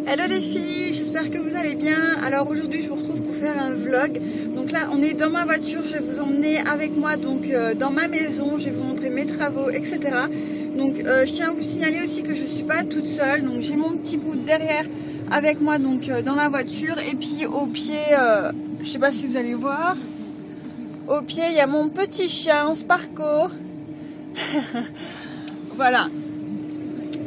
Hello les filles, j'espère que vous allez bien. Alors aujourd'hui je vous retrouve pour faire un vlog. Donc là on est dans ma voiture, je vais vous emmener avec moi donc dans ma maison, je vais vous montrer mes travaux, etc. Donc je tiens à vous signaler aussi que je suis pas toute seule. Donc j'ai mon petit bout derrière avec moi donc dans la voiture. Et puis au pied, je sais pas si vous allez voir, au pied il y a mon petit chien Sparko. Voilà.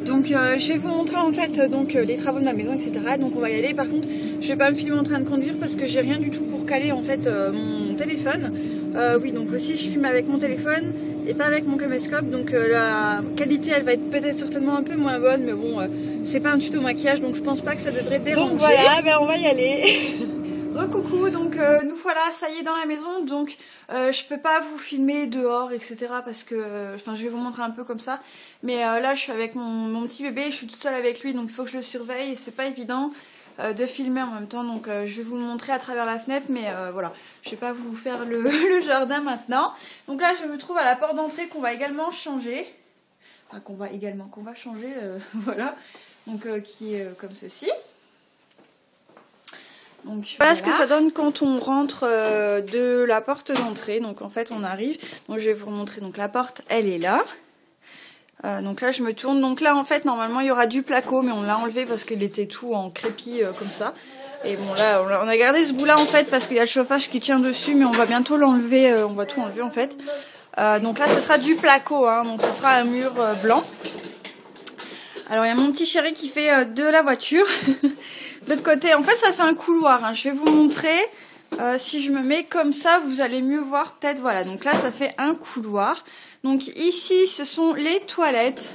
Donc je vais vous montrer en fait donc les travaux de ma maison, etc. Donc on va y aller. Par contre je vais pas me filmer en train de conduire parce que j'ai rien du tout pour caler en fait mon téléphone. Oui, donc aussi je filme avec mon téléphone et pas avec mon caméscope. Donc la qualité elle va être peut-être certainement un peu moins bonne, mais bon c'est pas un tuto maquillage donc je pense pas que ça devrait déranger. Donc voilà, ben on va y aller. Recoucou, donc nous voilà, ça y est dans la maison, donc je peux pas vous filmer dehors, etc. parce que, enfin je vais vous montrer un peu comme ça, mais là je suis avec mon petit bébé, je suis toute seule avec lui, donc il faut que je le surveille et c'est pas évident de filmer en même temps, donc je vais vous le montrer à travers la fenêtre, mais voilà, je vais pas vous faire le jardin maintenant. Donc là je me trouve à la porte d'entrée qu'on va également changer, enfin qu'on va changer, voilà, donc qui est comme ceci. Donc voilà ce que ça donne quand on rentre de la porte d'entrée. Donc en fait on arrive, donc je vais vous remontrer. Donc la porte elle est là, donc là je me tourne, donc là en fait normalement il y aura du placo mais on l'a enlevé parce qu'il était tout en crépi comme ça. Et bon là on a gardé ce bout là en fait parce qu'il y a le chauffage qui tient dessus, mais on va bientôt l'enlever, on va tout enlever en fait. Donc là ce sera du placo, hein, donc ce sera un mur blanc. Alors il y a mon petit chéri qui fait de la voiture. De l'autre côté, en fait ça fait un couloir, hein. Je vais vous montrer, si je me mets comme ça vous allez mieux voir peut-être. Voilà, donc là ça fait un couloir. Donc ici ce sont les toilettes,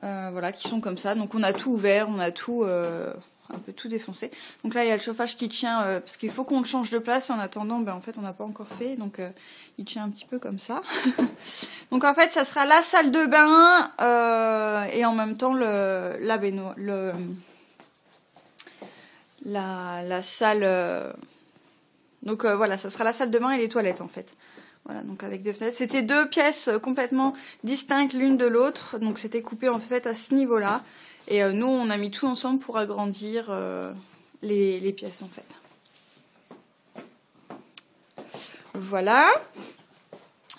voilà, qui sont comme ça. Donc on a tout ouvert, on a tout, un peu tout défoncé. Donc là il y a le chauffage qui tient, parce qu'il faut qu'on le change de place. En attendant, ben, en fait on n'a pas encore fait, donc il tient un petit peu comme ça. Donc en fait ça sera la salle de bain et en même temps la baignoire, la salle. Donc voilà, ça sera la salle de bain et les toilettes en fait. Voilà, donc avec deux fenêtres. C'était deux pièces complètement distinctes l'une de l'autre, donc c'était coupé en fait à ce niveau-là. Et nous on a mis tout ensemble pour agrandir les pièces en fait. Voilà.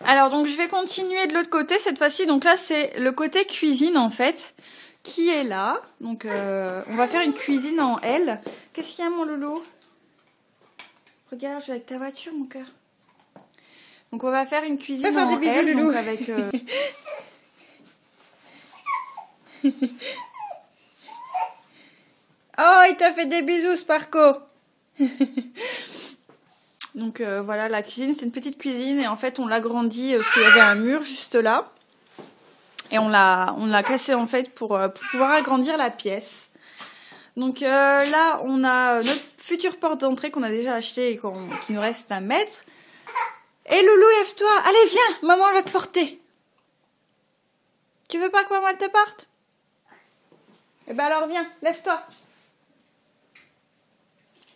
Alors donc je vais continuer de l'autre côté cette fois-ci. Donc là c'est le côté cuisine en fait qui est là. Donc on va faire une cuisine en L. Qu'est-ce qu'il y a mon loulou? Regarde, je vais avec ta voiture mon cœur. Donc on va faire une cuisine en des bisous, L, loulou. donc avec Oh, il t'a fait des bisous Sparko. Donc voilà, la cuisine, c'est une petite cuisine et en fait on l'agrandit parce qu'il y avait un mur juste là. Et on l'a cassé en fait pour pouvoir agrandir la pièce. Donc là on a notre future porte d'entrée qu'on a déjà achetée et qui nous reste à mettre. Et Loulou, lève-toi, allez viens, maman elle va te porter. Tu veux pas que maman elle te porte? Eh ben alors viens, lève-toi.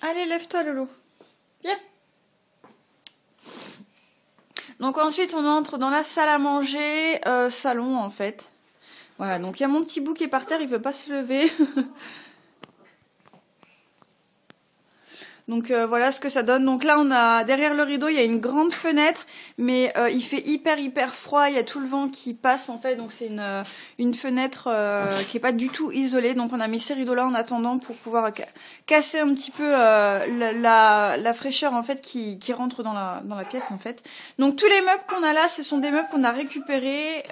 Allez, lève-toi Loulou, viens. Donc ensuite on entre dans la salle à manger, salon en fait. Voilà, donc il y a mon petit bout qui est par terre, il veut pas se lever. Donc voilà ce que ça donne. Donc là on a derrière le rideau il y a une grande fenêtre, mais il fait hyper froid, il y a tout le vent qui passe en fait, donc c'est une fenêtre qui est pas du tout isolée. Donc on a mis ces rideaux là en attendant pour pouvoir casser un petit peu la fraîcheur en fait qui rentre dans la pièce en fait. Donc tous les meubles qu'on a là ce sont des meubles qu'on a récupérés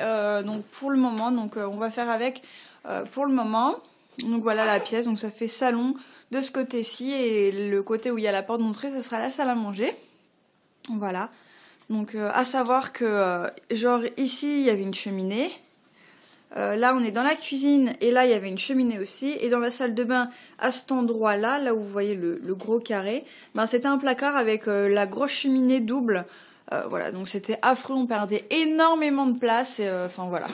donc pour le moment, donc on va faire avec pour le moment. Donc voilà la pièce, donc ça fait salon de ce côté-ci et le côté où il y a la porte d'entrée ce sera la salle à manger. Voilà, donc à savoir que genre ici il y avait une cheminée, là on est dans la cuisine et là il y avait une cheminée aussi, et dans la salle de bain à cet endroit là où vous voyez le gros carré, ben c'était un placard avec la grosse cheminée double, voilà, donc c'était affreux, on perdait énormément de place, enfin voilà.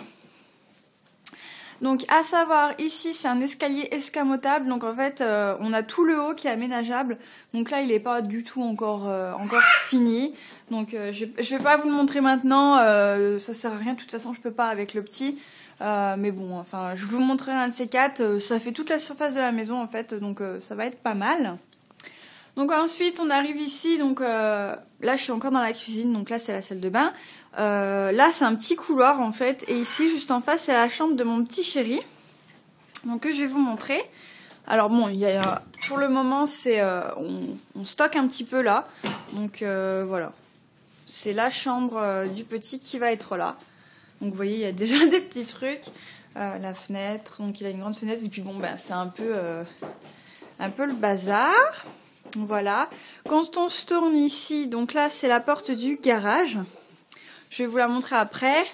Donc à savoir, ici c'est un escalier escamotable, donc en fait on a tout le haut qui est aménageable, donc là il n'est pas du tout encore fini, donc je vais pas vous le montrer maintenant, ça sert à rien, de toute façon je peux pas avec le petit, mais bon, enfin je vous montrerai un de ces quatre, ça fait toute la surface de la maison en fait, donc ça va être pas mal. Donc ensuite on arrive ici, donc là je suis encore dans la cuisine, donc là c'est la salle de bain. Là c'est un petit couloir en fait, et ici juste en face c'est la chambre de mon petit chéri. Donc que je vais vous montrer. Alors bon, pour le moment c'est on stocke un petit peu là, donc voilà. C'est la chambre du petit qui va être là. Donc vous voyez il y a déjà des petits trucs. La fenêtre, donc il a une grande fenêtre, et puis bon ben c'est un peu le bazar. Voilà, quand on se tourne ici, donc là c'est la porte du garage, je vais vous la montrer après,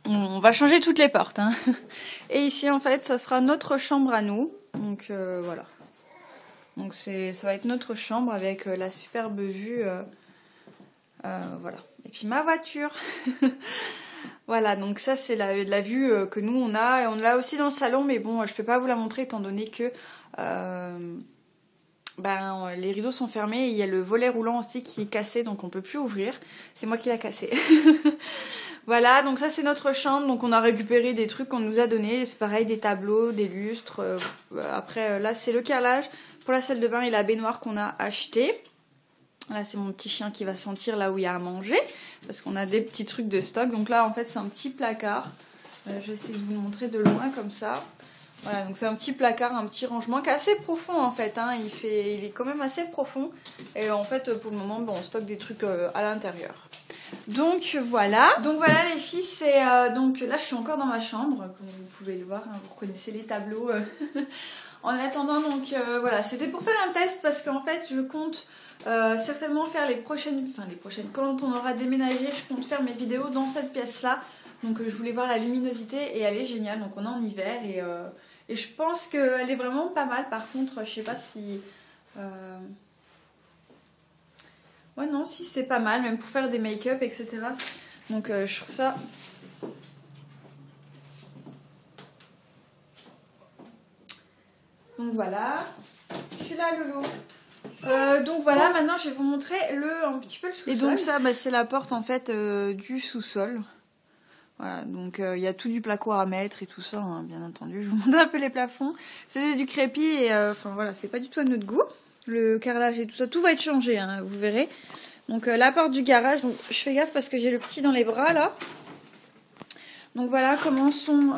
on va changer toutes les portes, hein. Et ici en fait ça sera notre chambre à nous, donc voilà, donc ça va être notre chambre avec la superbe vue, voilà, et puis ma voiture. Voilà, donc ça c'est la vue que nous on a, et on l'a aussi dans le salon, mais bon je peux pas vous la montrer étant donné que les rideaux sont fermés, et il y a le volet roulant aussi qui est cassé, donc on peut plus ouvrir. C'est moi qui l'ai cassé. Voilà, donc ça c'est notre chambre, donc on a récupéré des trucs qu'on nous a donnés, c'est pareil, des tableaux, des lustres. Après là c'est le carrelage pour la salle de bain et la baignoire qu'on a acheté. Là c'est mon petit chien qui va sentir là où il y a à manger, parce qu'on a des petits trucs de stock. Donc là en fait c'est un petit placard, je vais essayer de vous le montrer de loin comme ça. Voilà, donc c'est un petit placard, un petit rangement qui est assez profond en fait, hein. Il est quand même assez profond, et en fait pour le moment on stocke des trucs à l'intérieur. Donc voilà les filles, c'est donc là je suis encore dans ma chambre, comme vous pouvez le voir, hein, vous reconnaissez les tableaux. En attendant, donc voilà, c'était pour faire un test, parce qu'en fait je compte certainement faire les prochaines, quand on aura déménagé, je compte faire mes vidéos dans cette pièce là. Donc je voulais voir la luminosité, et elle est géniale, donc on est en hiver, et je pense qu'elle est vraiment pas mal. Par contre je sais pas si ouais non, si c'est pas mal même pour faire des make-up etc. Donc je trouve ça donc voilà, je suis là Lolo. Donc voilà, maintenant je vais vous montrer un petit peu le sous-sol. Et donc ça c'est la porte en fait du sous-sol. Voilà, donc il y a tout du placo à mettre et tout ça, hein, bien entendu. Je vous montre un peu les plafonds. C'est du crépi, et enfin voilà, c'est pas du tout à notre goût. Le carrelage et tout ça, tout va être changé, hein, vous verrez. Donc la porte du garage, donc je fais gaffe parce que j'ai le petit dans les bras là. Donc voilà comment sont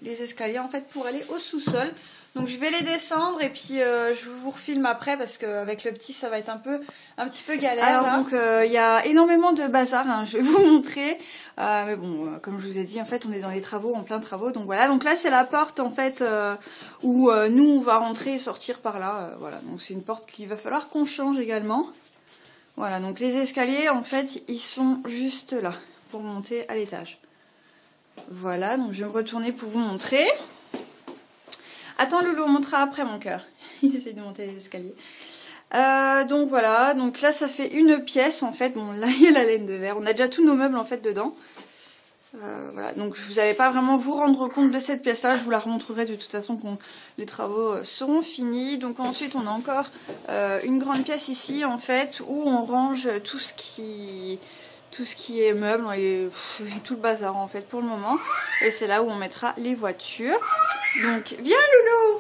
les escaliers en fait pour aller au sous-sol. Donc je vais les descendre, et puis je vous refilme après, parce qu'avec le petit ça va être un petit peu galère. Alors là. Donc il y a énormément de bazar, hein, je vais vous montrer. Mais bon, comme je vous ai dit, en fait on est dans les travaux, en plein travaux. Donc voilà, donc là c'est la porte en fait où nous on va rentrer et sortir par là. Voilà, donc c'est une porte qu'il va falloir qu'on change également. Voilà, donc les escaliers en fait ils sont juste là pour monter à l'étage. Voilà, donc je vais me retourner pour vous montrer. Attends Loulou, on montrera après mon cœur. Il essaye de monter les escaliers. Donc voilà, donc là ça fait une pièce en fait. Bon là il y a la laine de verre. On a déjà tous nos meubles en fait dedans. Voilà, donc vous n'allez pas vraiment vous rendre compte de cette pièce là. Je vous la remontrerai de toute façon quand les travaux seront finis. Donc ensuite on a encore une grande pièce ici en fait où on range tout ce qui est meubles et tout le bazar en fait pour le moment. Et c'est là où on mettra les voitures. Donc viens Loulou.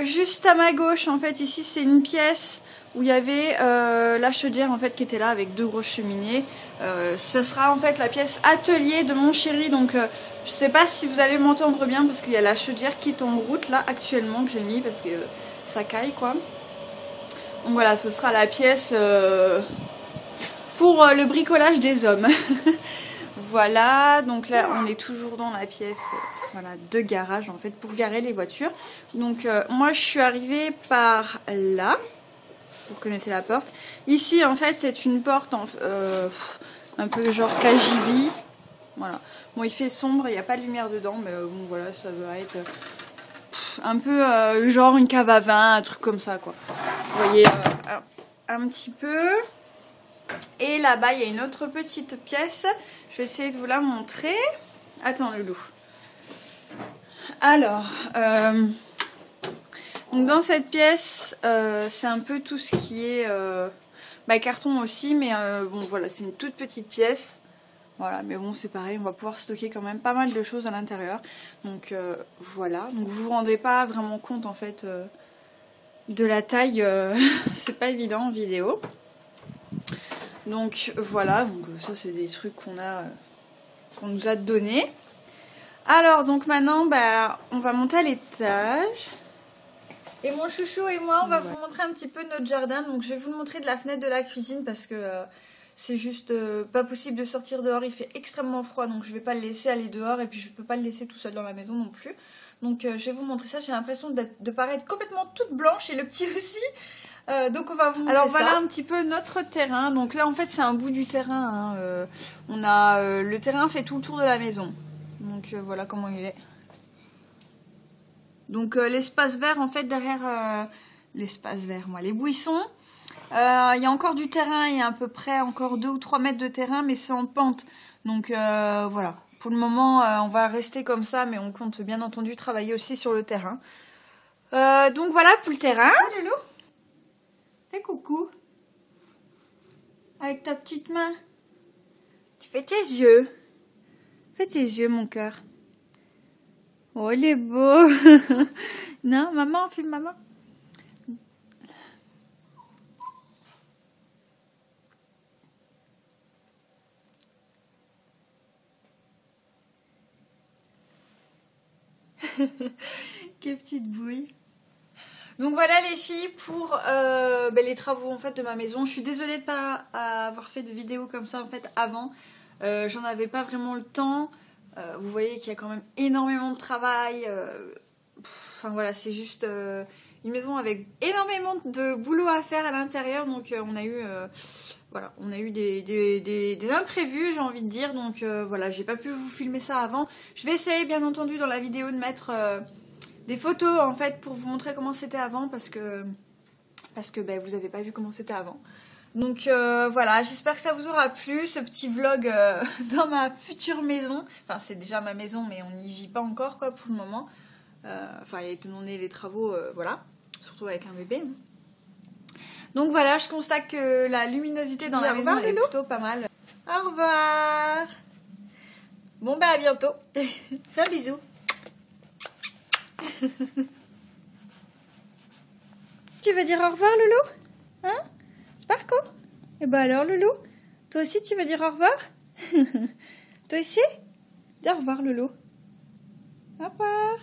Juste à ma gauche en fait ici c'est une pièce où il y avait la chaudière en fait qui était là avec deux grosses cheminées. Ce sera en fait la pièce atelier de mon chéri. Donc je sais pas si vous allez m'entendre bien parce qu'il y a la chaudière qui est en route là actuellement que j'ai mis parce que ça caille quoi. Donc voilà, ce sera la pièce pour le bricolage des hommes. Voilà, donc là on est toujours dans la pièce voilà, de garage en fait pour garer les voitures. Donc moi je suis arrivée par là, vous connaissez la porte. Ici en fait c'est une porte un peu genre KGB. Voilà, bon il fait sombre, il n'y a pas de lumière dedans, mais bon voilà ça va être un peu genre une cave à vin, un truc comme ça quoi. Vous voyez un petit peu. Et là-bas, il y a une autre petite pièce. Je vais essayer de vous la montrer. Attends, Loulou. Alors, donc dans cette pièce, c'est un peu tout ce qui est carton aussi, mais bon voilà, c'est une toute petite pièce. Voilà, mais bon c'est pareil, on va pouvoir stocker quand même pas mal de choses à l'intérieur. Donc voilà, donc vous vous rendez pas vraiment compte en fait de la taille, c'est pas évident en vidéo. Donc voilà, donc ça c'est des trucs qu'on nous a donnés. Alors donc maintenant on va monter à l'étage. Et mon chouchou et moi on va vous montrer un petit peu notre jardin. Donc je vais vous le montrer de la fenêtre de la cuisine parce que c'est juste pas possible de sortir dehors, il fait extrêmement froid donc je vais pas le laisser aller dehors et puis je peux pas le laisser tout seul dans la maison non plus. Donc je vais vous montrer ça, j'ai l'impression de paraître complètement toute blanche et le petit aussi. Donc on va vous montrer ça. Alors voilà un petit peu notre terrain. Donc là en fait c'est un bout du terrain. Hein. On a le terrain fait tout le tour de la maison. Donc voilà comment il est. Donc l'espace vert en fait derrière l'espace vert, les buissons. Il y a encore du terrain, il y a à peu près encore 2 ou 3 mètres de terrain, mais c'est en pente. Donc voilà, pour le moment on va rester comme ça, mais on compte bien entendu travailler aussi sur le terrain. Donc voilà pour le terrain. Salut Loulou. Fais coucou. Avec ta petite main. Tu fais tes yeux. Fais tes yeux mon cœur. Oh il est beau. Non maman, filme maman. Quelle petite bouille. Donc voilà les filles pour les travaux en fait de ma maison. Je suis désolée de pas avoir fait de vidéo comme ça en fait avant. J'en avais pas vraiment le temps. Vous voyez qu'il y a quand même énormément de travail. Enfin voilà, c'est juste une maison avec énormément de boulot à faire à l'intérieur. Donc on a eu voilà, on a eu des imprévus, j'ai envie de dire. Donc voilà, j'ai pas pu vous filmer ça avant. Je vais essayer bien entendu dans la vidéo de mettre des photos en fait pour vous montrer comment c'était avant parce que vous avez pas vu comment c'était avant. Donc voilà, j'espère que ça vous aura plu ce petit vlog dans ma future maison. Enfin c'est déjà ma maison mais on n'y vit pas encore quoi pour le moment. Enfin étant donné les travaux, voilà, surtout avec un bébé. Donc voilà, je constate que la luminosité dans la maison est plutôt pas mal. Au revoir. Bon à bientôt. Fais un bisou. Tu veux dire au revoir Loulou? Hein? Sparko? Et alors Loulou? Toi aussi tu veux dire au revoir? Toi aussi? Dis au revoir Loulou. Au revoir.